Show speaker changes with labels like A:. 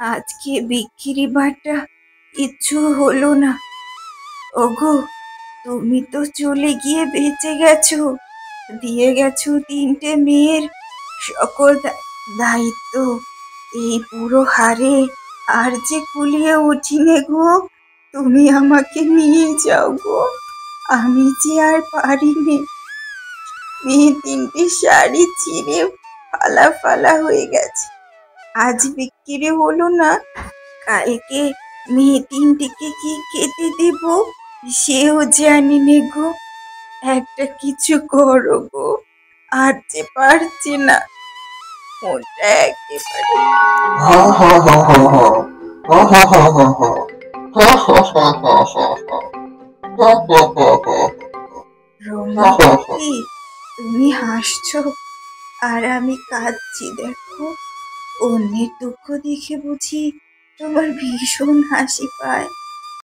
A: আজকে বিক্রি বাটা কিচ্ছু হলো না। ওগো, তুমি তো চলে গিয়ে বেঁচে গেছো, দিয়ে গেছো তিনটে মেয়ের সকল দায়িত্ব। এই পুরো হারে আর যে কুলিয়ে উঠিনে গো। তুমি আমাকে নিয়ে যাও গো, আমি যে আর পারিনে। মেয়ে তিনটে শাড়ি ছিঁড়ে ফালা ফালা হয়ে গেছে। আজ বিক্রি হলো না, কালকে মেয়ে তিনটিকে কি খেতে দেব সেও জানি নে গো। একটা কিছু করো গো, আর যে পারছি না, মনটা একেবারে।
B: হা হা হা হা হা হা হা হা হা হা হা হা হা হা হা হা হা হা হা
A: রমা
B: হা হা হা।
A: কাকি, তুমি হাসছো আর আমি কাঁদছি দেখো। অন্যের দুঃখ দেখে বুঝি তোমার ভীষণ হাসি পায়।